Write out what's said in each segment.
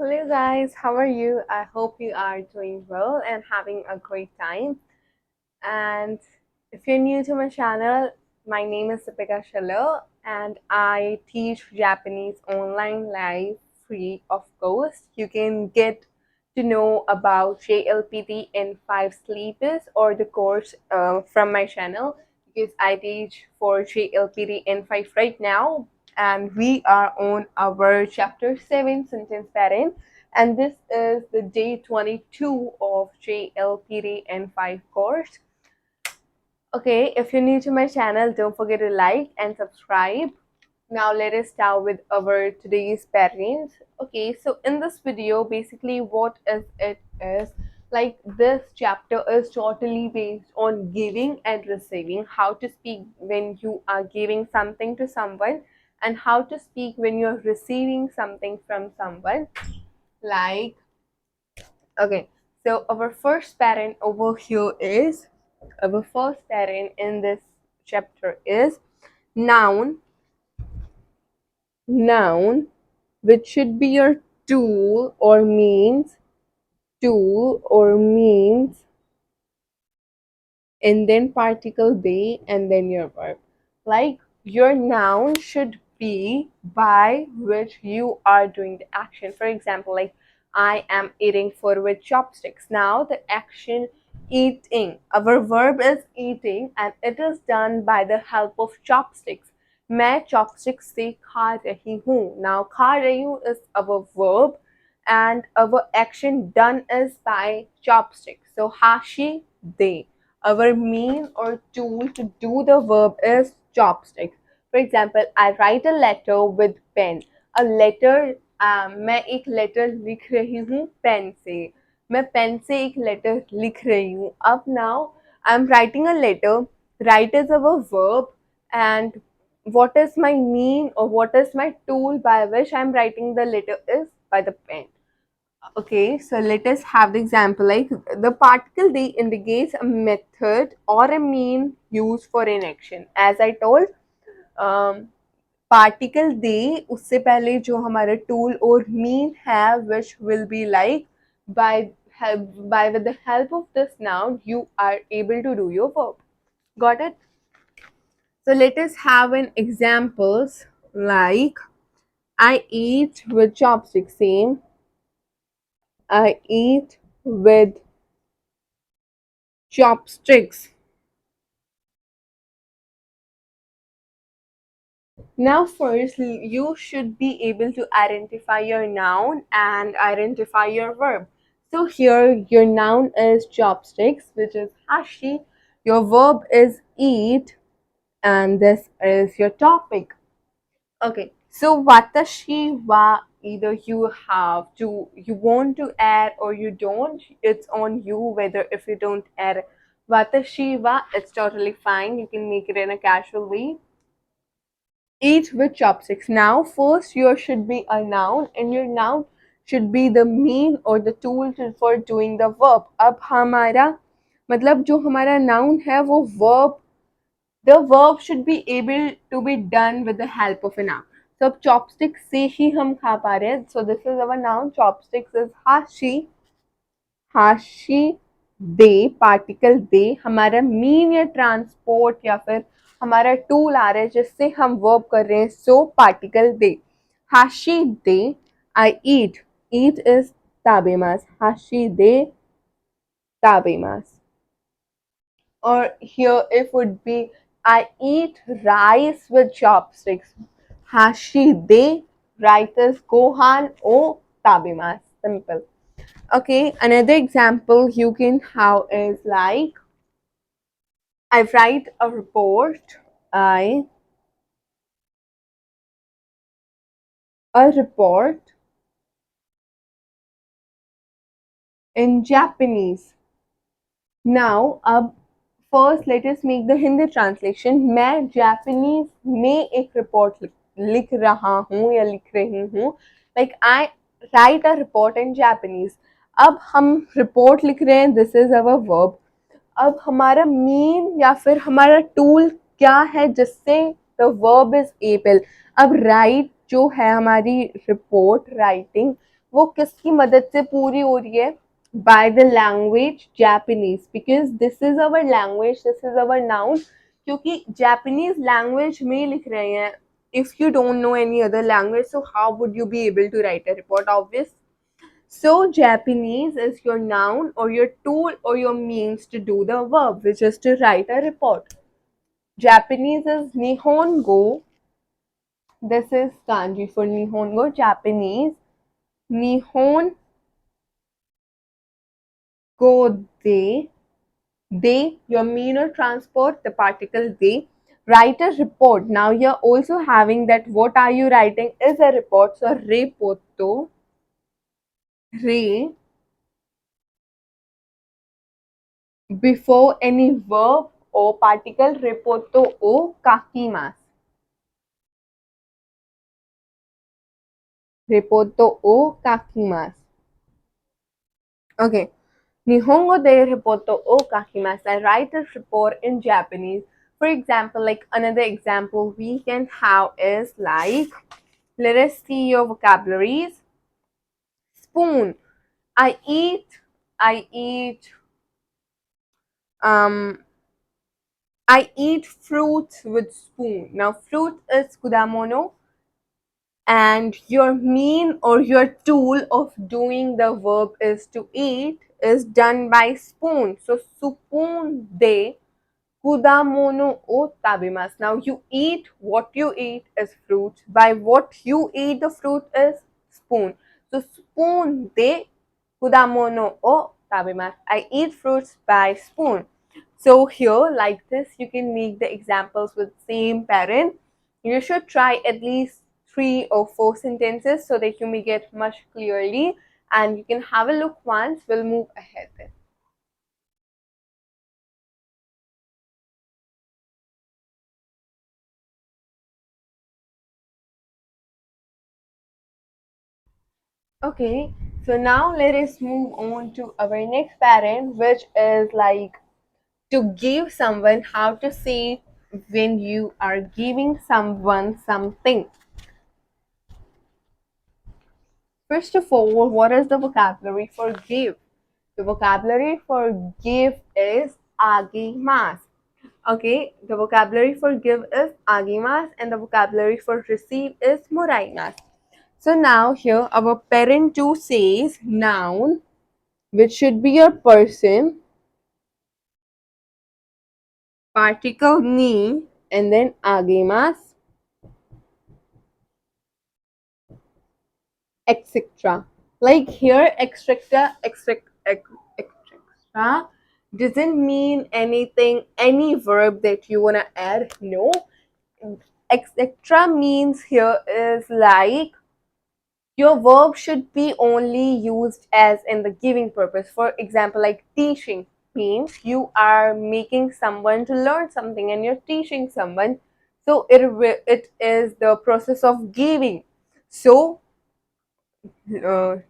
Hello guys, how are you? I hope you are doing well and having a great time. And if you're new to my channel, my name is Deepika Shalom and I teach Japanese online live free of cost. You can get to know about JLPT in 5 sleepers or the course from my channel because I teach for JLPT in 5 right now and we are on our chapter 7 sentence pattern and this is the day 22 of JLPT N5 course. Okay, if you're new to my channel, don't forget to like and subscribe. Now let us start with our today's parents. Okay, so in this video, basically what is it is like this chapter is totally based on giving and receiving, how to speak when you are giving something to someone and how to speak when you're receiving something from someone. Like, okay, so our first parent over here is our first parent in this chapter is noun, noun, which should be your tool or means, and then particle they, and then your verb. Like your noun should be by which you are doing the action. For example, like I am eating food with chopsticks. Now the action eating. Our verb is eating and it is done by the help of chopsticks. मैं chopsticks से खा रही हूँ. Now खा रही हूँ is our verb and our action done is by chopsticks. So hashi they. Our mean or tool to do the verb is chopsticks. For example, I write a letter with pen. A letter मैं एक letter लिख रही हूँ pen से. मैं pen से एक letter लिख रही हूँ. अब now I'm writing a letter. Write is our verb and what is my mean or what is my tool by which I'm writing the letter is by the pen. Okay, so let us have the example like the particle they indicates a method or a mean used for an action. As I told, particle they उससे पहले जो हमारा tool और mean है which will be like by with the help of this noun you are able to do your verb. Got it? So let us have an examples like I eat with chopsticks. Same. I eat with chopsticks. Now, first, you should be able to identify your noun and identify your verb. So, here your noun is chopsticks, which is hashi. Your verb is eat, and this is your topic. Okay, so watashi wa either you have to, you want to add or you don't. It's on you whether if you don't add watashi wa, it's totally fine. You can make it in a casual way. Eat with chopsticks. Now, first, you should be a noun, and your noun should be the mean or the tool for doing the verb. अब हमारा मतलब जो हमारा noun है वो verb, the verb should be able to be done with the help of a noun. So अब chopsticks से ही हम खा पा रहे हैं. So this is our noun. Chopsticks is hashi. हाशी दे पार्टिकल दे हमारा मीन या ट्रांसपोर्ट या फिर हमारा टूल आ रहा है जिससे हम वर्ब कर रहे हैं सो पार्टिकल दे हाशी दे आई ईट ईट इज ताबेमास हाशी दे ताबेमास or here it would be I eat rice with chopsticks hashi de rice is gohan o tabimas simple. Okay, another example you can have is like I write a report. I a report in Japanese. Now, अब first let us make the Hindi translation. मैं Japanese में एक report लिख रहा हूँ या लिख रही हूँ. Like I write a report in Japanese. अब हम report लिख रहे हैं. This is our verb. अब हमारा मीन या फिर हमारा टूल क्या है जिससे द वर्ब इज एबल. अब राइट जो है हमारी रिपोर्ट राइटिंग वो किसकी मदद से पूरी हो रही है? By the language Japanese, because this is our language, this is our noun. क्योंकि Japanese language में लिख रहे हैं. If you don't know any other language, so how would you be able to write a report? Obvious. So Japanese is your noun or your tool or your means to do the verb, which is to write a report. Japanese is Nihongo. This is kanji for Nihongo. Japanese. Nihongo de. They, your mean or transport, the particle they. Write a report. Now you're also having that what are you writing is a report. So reporto, re, before any verb or particle, reporto o kakimasu. Reporto o kakimasu. Okay. Nihongo de reporto o kakimasu. I write a report in Japanese. For example, like another example we can have is like, let us see your vocabularies. Spoon. I eat, I eat, um, I eat fruits with spoon. Now, fruit is kudamono, and your mean or your tool of doing the verb is to eat is done by spoon. So, spoon de kudamono o tabimasu. Now, you eat what you eat is fruit. By what you eat the fruit is spoon. So, spoon de kudamono o tabimasu. I eat fruits by spoon. So here, like this, you can make the examples with same parent. You should try at least 3 or 4 sentences so that you may get much clearly, and you can have a look once. We'll move ahead then. Okay, so now let us move on to our next parent, which is like to give someone, how to say when you are giving someone something. First of all, what is the vocabulary for give? The vocabulary for give is agimasu. Okay, the vocabulary for give is agimasu and the vocabulary for receive is moraimasu. So now here our parent 2 says noun, which should be your person, particle ni, and then agimasu, etc. Like here, extra doesn't mean anything, any verb that you wanna add. No, etc. means here is like your verb should be only used as in the giving purpose. For example, like teaching means you are making someone to learn something and you're teaching someone. So it is the process of giving. So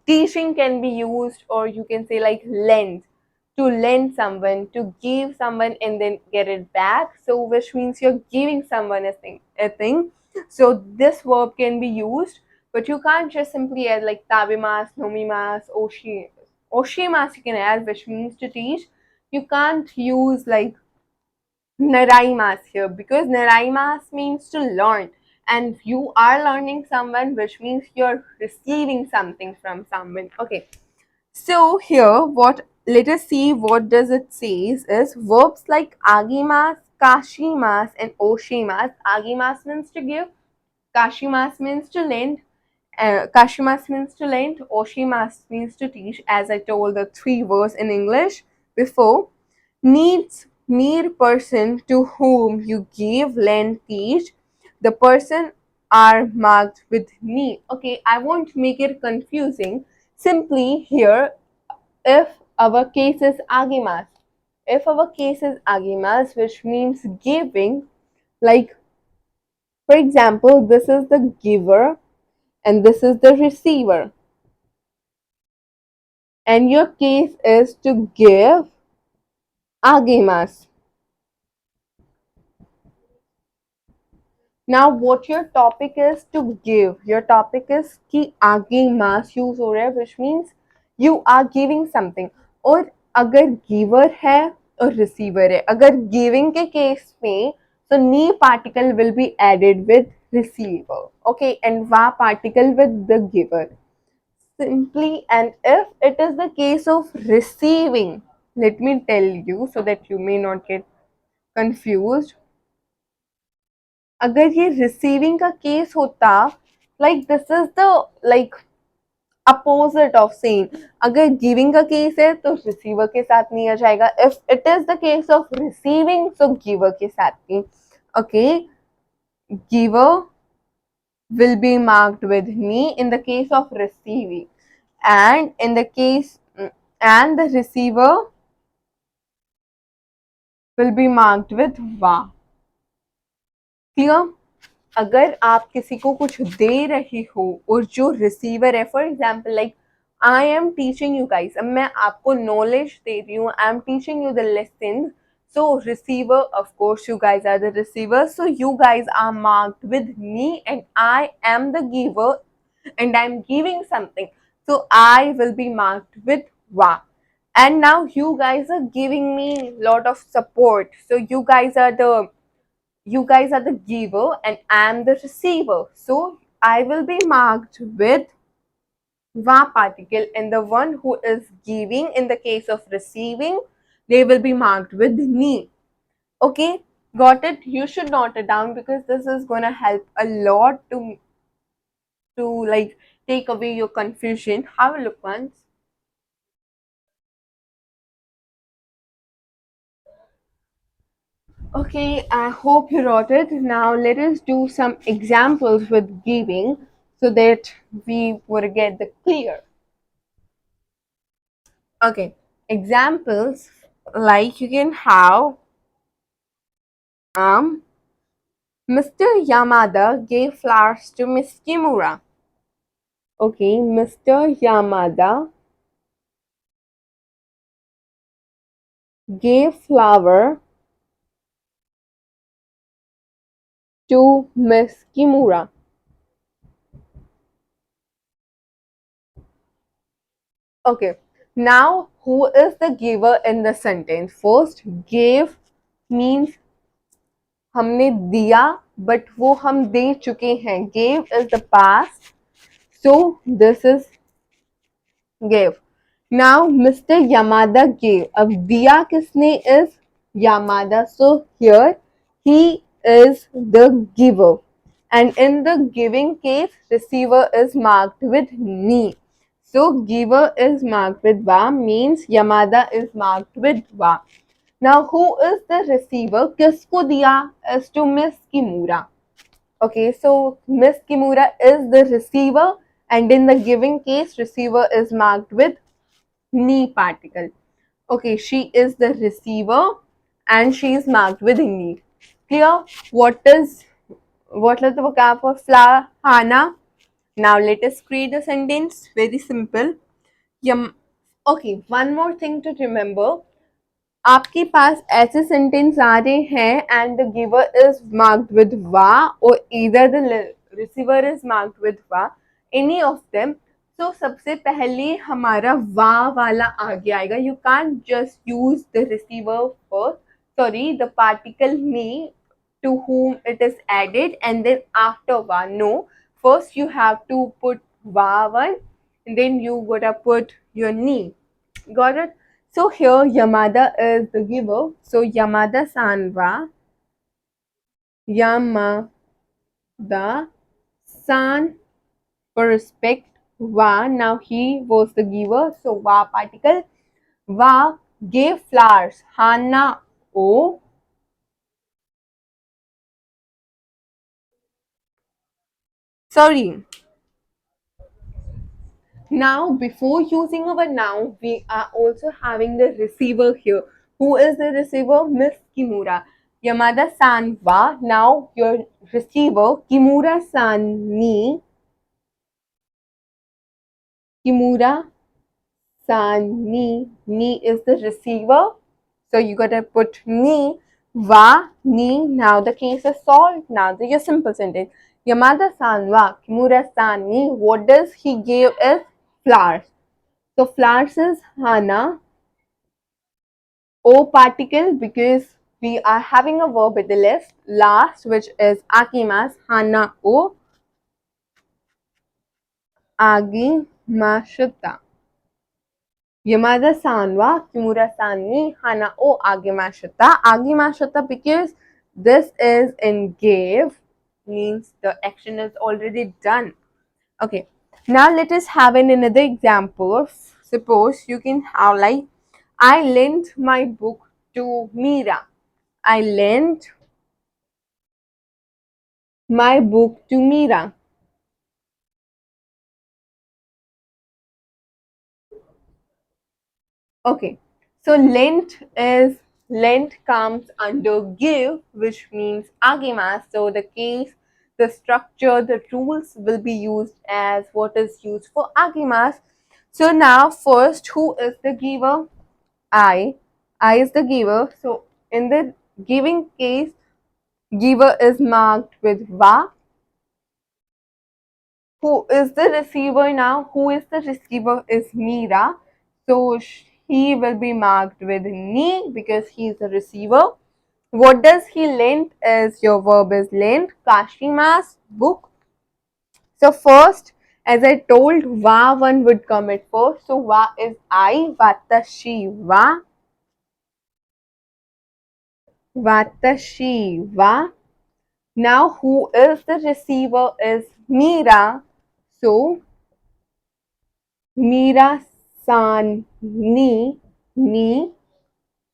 teaching can be used, or you can say like lend, to lend someone, to give someone and then get it back, so which means you're giving someone a thing. So this verb can be used, but you can't just simply add like tabimas, nomimas, oshimas you can add, which means to teach. You can't use like naraimas here, because naraimas means to learn, and you are learning someone, which means you're receiving something from someone. Okay, so here what, let us see what does it says is verbs like agimas, kashimas and oshimas. Agimas means to give, kashimas means to lend, kashimas means to lend, oshimas means to teach, as I told the 3 words in English before. Needs, near person to whom you give, lend, teach. The person are marked with need. Okay, I won't make it confusing. Simply here, if our case is agimas, if our case is agimas, which means giving, like for example, this is the giver and this is the receiver, and your case is to give agimas. Now what your topic is to give, your topic is कि आगे mass use हो रहा है, which means you are giving something. और अगर giver है और receiver है, अगर giving के case में so ni particle will be added with receiver, okay, and va particle with the giver simply. And if it is the case of receiving, let me tell you so that you may not get confused. अगर ये receiving का case होता, like this is the like opposite of saying, अगर giving का case है तो receiver के साथ नहीं आ जाएगा. If it is the case of receiving तो गिवर के साथ नहीं. Okay, giver will be marked with me in the case of receiving, and in the case and the receiver will be marked with va. Clear? अगर आप किसी को कुछ दे रही हो और जो रिसीवर है, for example like I am teaching you guys, अब मैं आपको नॉलेज दे रही हूँ, I am teaching you the lesson. So receiver, of course you guys are the receiver, so you guys are marked with me and I am the giver and I'm giving something, so I will be marked with va. And now you guys are giving me lot of support, so you guys are the giver and I am the receiver. So I will be marked with va particle, and the one who is giving in the case of receiving, they will be marked with ni. Okay, got it? You should note it down because this is gonna help a lot to like take away your confusion. Have a look once. Okay, I hope you wrote it. Now let us do some examples with giving so that we would get the clear. Okay, examples like you can have Mr. Yamada gave flowers to Miss Kimura. Okay, Mr. Yamada gave flower to Miss Kimura. Okay, now who is the giver in the sentence? First, gave means हमने दिया but वो हम दे चुके हैं. Gave is the past, so this is gave. Now Mr. Yamada gave. अब दिया किसने is Yamada, so here he is the giver, and in the giving case receiver is marked with ni. So giver is marked with va means Yamada is marked with va. Now who is the receiver? किसको दिया is to Miss Kimura. Okay, so Miss Kimura is the receiver, and in the giving case receiver is marked with ni particle. Okay, she is the receiver and she is marked with ni. Clear? What is the vocab for flower? Hana. Now let us create a sentence. Very simple. Yum. Okay, one more thing to remember. आपके पास ऐसे sentence आ रहे हैं and the giver is marked with वा और either the receiver is marked with वा, any of them. तो सबसे पहले हमारा वा वाला आगे आएगा. You can just use the receiver first, sorry the particle me to whom it is added and then after va. No, first you have to put va one and then you gotta put your ni. Got it? So here Yamada is the giver. So Yamada san wa, Yamada san for respect wa. Now he was the giver. So wa particle. Va gave flowers. Hana o. Sorry. Now, before using our noun, we are also having the receiver here. Who is the receiver? Miss Kimura. Yamada san wa. Now, your receiver, Kimura san ni. Kimura san ni. Ni is the receiver. So, you gotta put ni. Wa, ni, now the case is solved. Now the your simple sentence. Yamada-san wa Kimura-san ni, what does he give is flowers. So flowers is hana, o particle because we are having a verb with the last which is akimas, hana o agimashita. Yamada-san wa Kimura-san ni hana o agimashita. Agimashita because this is in gave means the action is already done. Okay, now let us have another example. Suppose you can have like I lent my book to Mira. I lent my book to Mira. Okay, so lent comes under give, which means agimas. So the case, the structure, the rules will be used as what is used for agimas. So now first, who is the giver? I. I is the giver. So in the giving case, giver is marked with va. Who is the receiver now? Who is the receiver is Mira. So he will be marked with ni because he is the receiver. What does he lend is your verb is lend. Kashima's book. So first, as I told, wa one would come at first. So wa is I, watashi wa, watashi wa. Now who is the receiver is Mira. So Mira san ni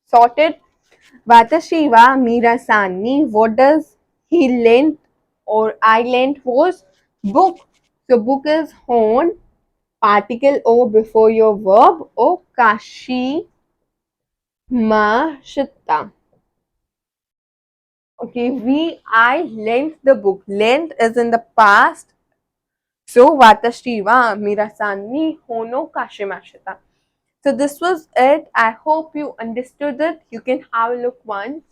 sorted. Vatashiva Mira san ni. What does he lent or I lent was book. So book is hon. Particle o before your verb o kashi ma shitta. Okay, I lent the book. Lent is in the past. So Vatashiva Mira san ni hono kashimashita. So this was it. I hope you understood it. You can have a look once.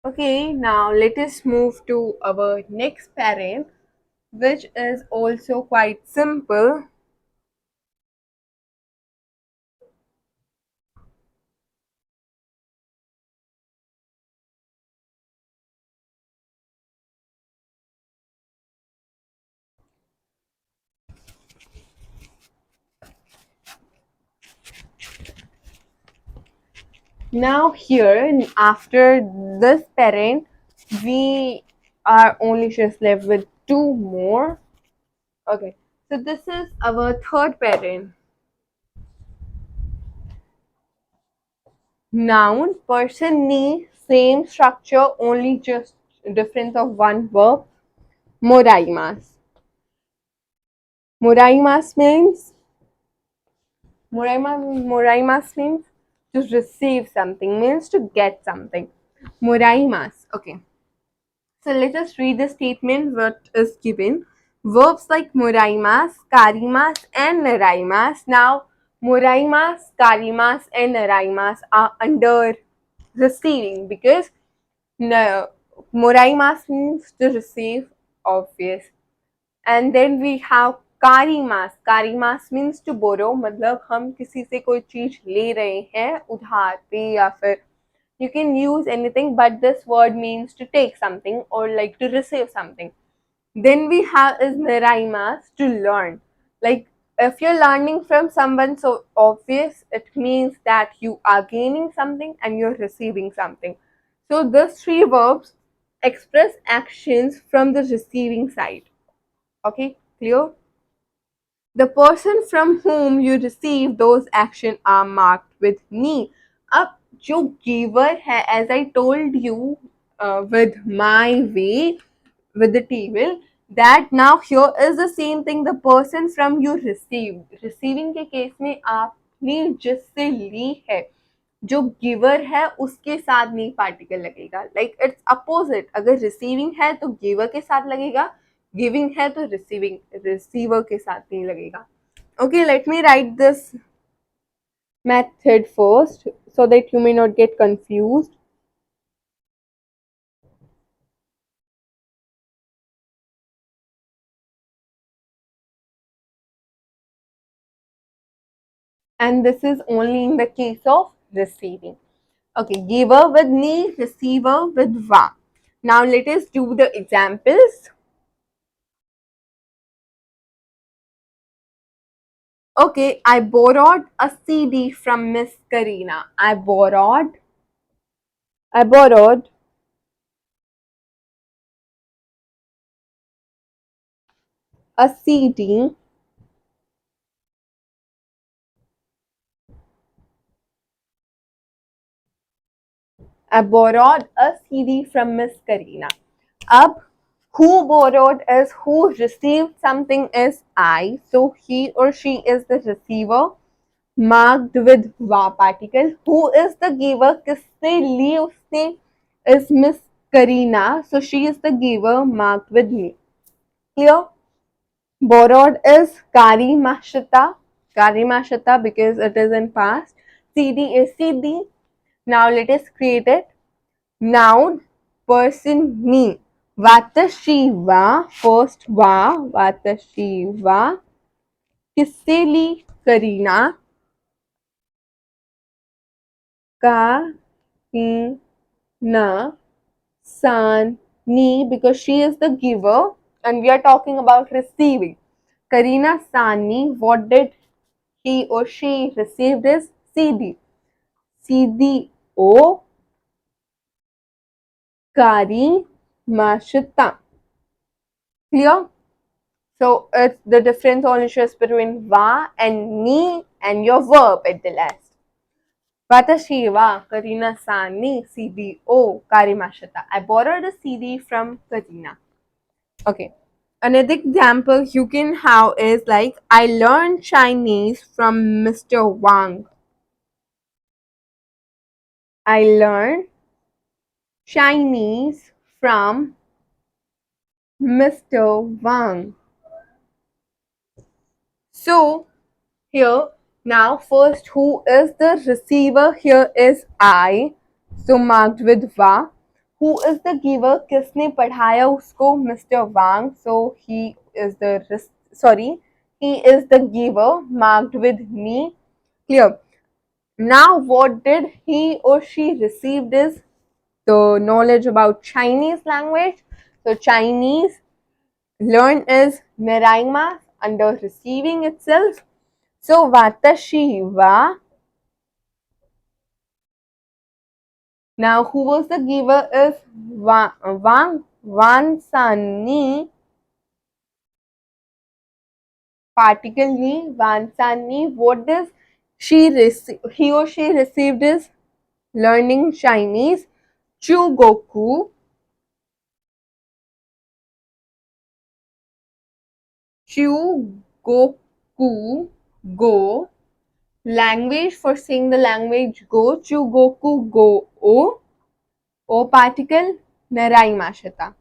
Okay, now let us move to our next parent, which is also quite simple. Now here, after this parent, we are only just left with two more. Okay, so this is our third parent. Noun, person, ni, same structure, only just difference of one verb. Moraimas. Moraimas means Moraimas means to receive something, means to get something. Moraimas. Okay. So let us read the statement what is given. Verbs like moraimas, karimas, and naraimas. Now, moraimas, karimas, and naraimas are under receiving because no, moraimas means to receive, obvious. And then we have कारीमास. कारीमास means to borrow, मतलब हम किसी से कोई चीज ले रहे हैं उधार पे या फिर you can use anything but this word means to take something or like to receive something. Then we have is naraimas, to learn. Like if you're learning from someone, so obvious it means that you are gaining something and you're receiving something. So these three verbs express actions from the receiving side. Okay, clear? The person from whom you receive those actions are marked with ni. अब जो giver है, as I told you with my way, with the table, that now here is the same thing. The person from you received. Receiving के case में आपने जिससे ली है, जो giver है उसके साथ नी पार्टिकल लगेगा. Like it's opposite. अगर रिसीविंग है तो गिवर के साथ लगेगा, गिविंग है तो रिसीवर के साथ नहीं लगेगा. Okay, let me write this method first so that you may not get confused. And this is only in the case of receiving. Okay, giver with ni, receiver with va. Now let us do the examples. Okay, I borrowed a CD from Miss Karina. I borrowed a CD I borrowed a CD from Miss Karina. Ab who borrowed is who, received something is I. So he or she is the receiver, marked with va particle. Who is the giver? किसने ली उसने is Miss Karina. So she is the giver, marked with me. Clear? Borrowed is Kari Mashita. Kari Mashita because it is in past. CD is CD. Now let us create it. Noun, person, me. Watashi wa, first wa, watashi wa. किससे ली? करीना का na san ni, because she is the giver and we are talking about receiving. Karina Sani, what did he or she received is CD. CD O Kari Mashita. Clear? So it's the difference only just between wa and ni and your verb at the last. Watashi wa Karina san ni CD o karimashita. I borrowed a CD from Karina. Okay. Another example you can have is like I learned Chinese from Mr. Wang. I learned Chinese from Mr. Wang. So here now first who is the receiver here is I, so marked with va. Who is the giver? किसने पढ़ाया उसको? Mr. Wang, so he is the he is the giver, marked with me. Clear? Now what did he or she received is the knowledge about Chinese language. So Chinese learn is neraima under receiving itself. So watashi wa. Now who was the giver is Wang Wansani. Particle ni Wansani. What does he or she received is learning Chinese. Chugoku. Chugoku go. Language, for saying the language go. Chugoku go o particle narai mashita.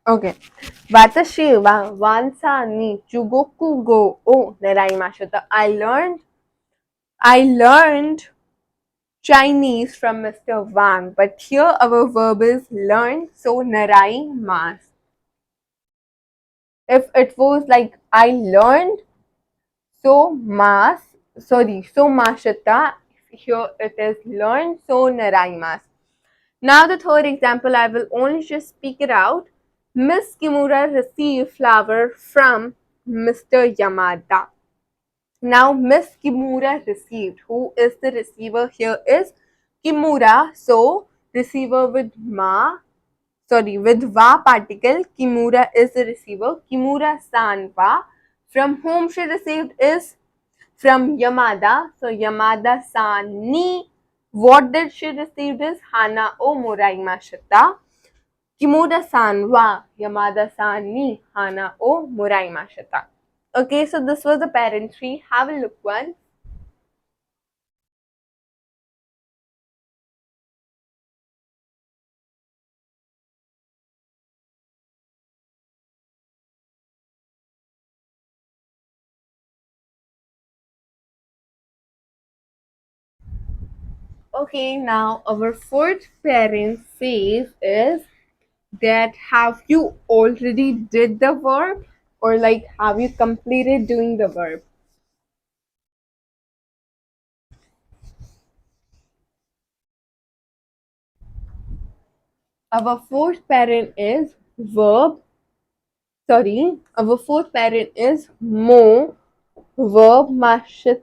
Okay. Watashi wa wansa ni chugoku go o naraimashita. I learned Chinese from Mr. Wang, but here our verb is learn, so narai mas. If it was like I learned, so mashita. Here it is learned, so narai mas. Now the third example, I will only just speak it out. Miss Kimura received flower from Mr. Yamada. Now Miss Kimura received. Who is the receiver here is Kimura. So receiver with with va particle. Kimura is the receiver. Kimura san wa. From whom she received is from Yamada. So Yamada san ni. What did she receive is Hana o Muraimashita. Kimura san wa Yamada san ni Hana o Muraimashita. Okay, so this was the parent tree. Have a look one. Okay, now our fourth parent phase is that have you already did the verb, or like have you completed doing the verb? Our fourth parent is verb. Sorry, our fourth parent is mo, verb mashita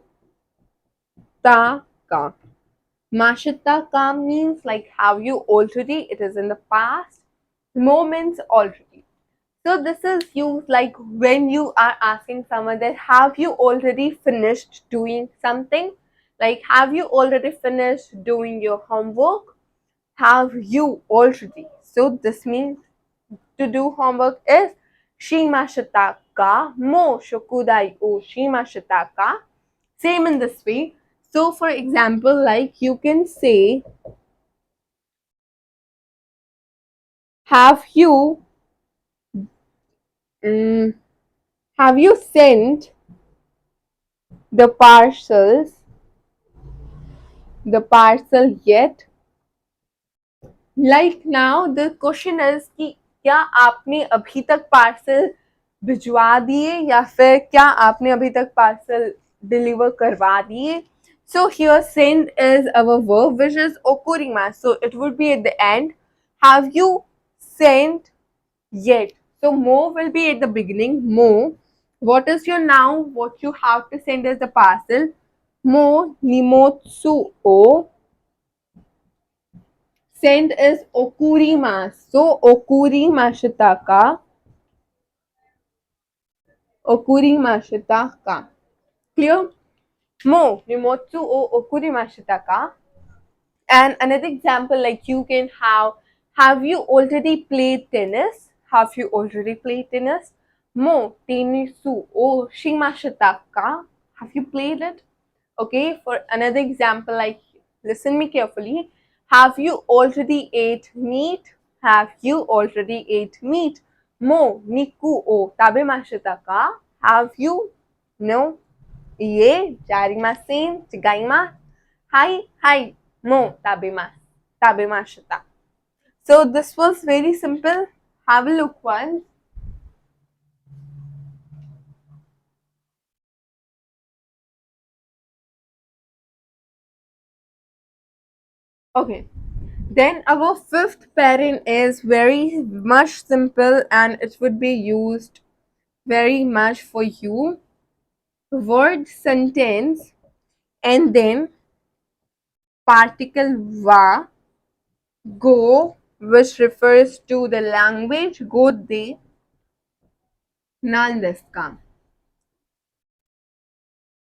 ka. Mashita ka means like have you already, it is in the past. Mo means already. So this is used like when you are asking someone that have you already finished doing something? Like have you already finished doing your homework? Have you already? So this means to do homework is shimashita ka mo shokudai o shimashita ka. Same in this way. So for example, like you can say, have you mm, have you sent the parcel yet? Like now the question is कि क्या आपने अभी तक parcel भिजवा दिए या फिर क्या आपने अभी तक पार्सल डिलीवर करवा दिए. So here send is our verb which is okurima, so it would be at the end. Have you sent yet? So mo will be at the beginning. Mo, what is your noun? What you have to send as the parcel? Mo nimotsu o. Send is okurimasu. So okurimashita ka. Okurimashita ka. Clear? Mo nimotsu o okurimashita ka. And another example, like you can have you already played tennis? Have you already played tennis? Mo tenisu o shimashita ka. Have you played it? Okay, for another example, like listen me carefully. Have you already ate meat? Have you already ate meat? Mo niku o tabemashita ka? Have you? No. Ie jarimasen chigaimasu. Hi, hi, mo tabemashita. So this was very simple. Have a look once. Okay. Then our fifth parent is very much simple and it would be used very much for you. Word sentence and then particle wa, go, which refers to the language, go de, nan desu ka.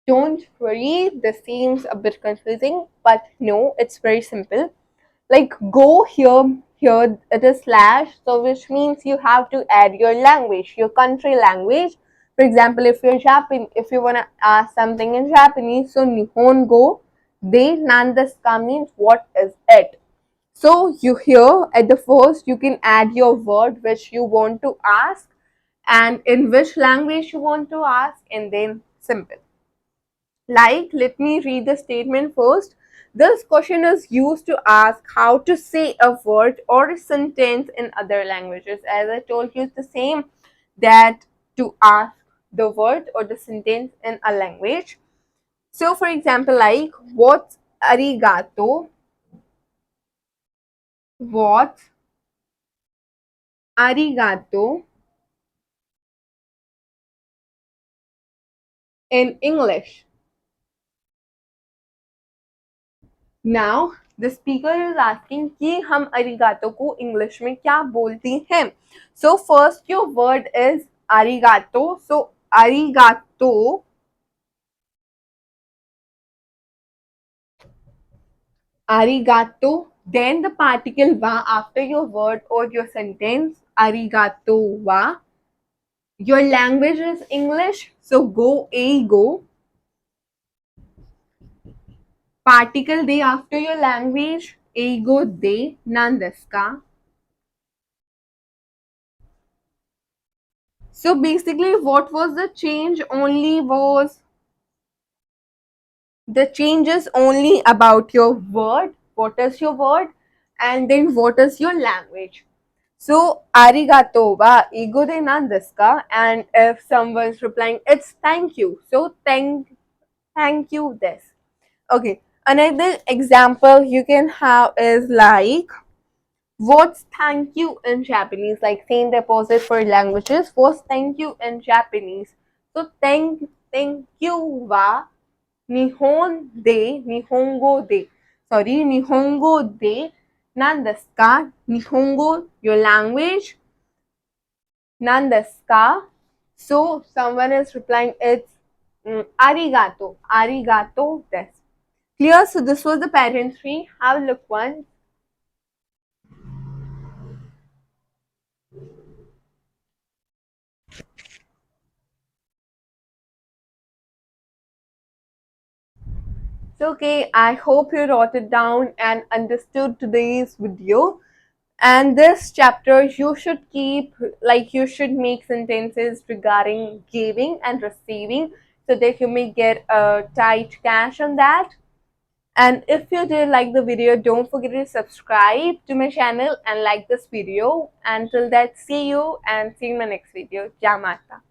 Don't worry, this seems a bit confusing, but no, it's very simple. Like go here it is slash, so which means you have to add your language, your country language. For example, if you're Japan, if you want to ask something in Japanese, so Nihongo de nandeska means what is it. So you here at the first you can add your word which you want to ask and in which language you want to ask, and then simple. Like, let me read the statement first. This question is used to ask how to say a word or a sentence in other languages. As I told you, it's the same that to ask the word or the sentence in a language. So, for example, like, what's arigato? What's arigato in English? Now the speaker is asking कि हम arigato को English में क्या बोलती हैं. So first your word is arigato. So arigato, then the particle wa after your word or your sentence, arigato wa. Your language is English, so go A go. Particle de after your language, eigo de nan desu ka? So basically, what was the change? Only was the change is only about your word. What is your word? And then what is your language? So arigato wa eigo de nan desu ka? And if someone's replying, it's thank you. So thank you this. Okay. Another example you can have is like, what's thank you in Japanese? Like same deposit for languages. What's thank you in Japanese? So thank you wa Nihongo de. Sorry, Nihongo de nan desu ka? Nihongo, your language. Nan desu ka? So someone is replying it's arigato. Arigato desu. Clear? So this was the parent tree. Have a look once. So, okay, I hope you wrote it down and understood today's video. And this chapter, you should keep, like, you should make sentences regarding giving and receiving so that you may get a tight cash on that. And if you did like the video, don't forget to subscribe to my channel and like this video. Until that, see you and see you in my next video. Jamata.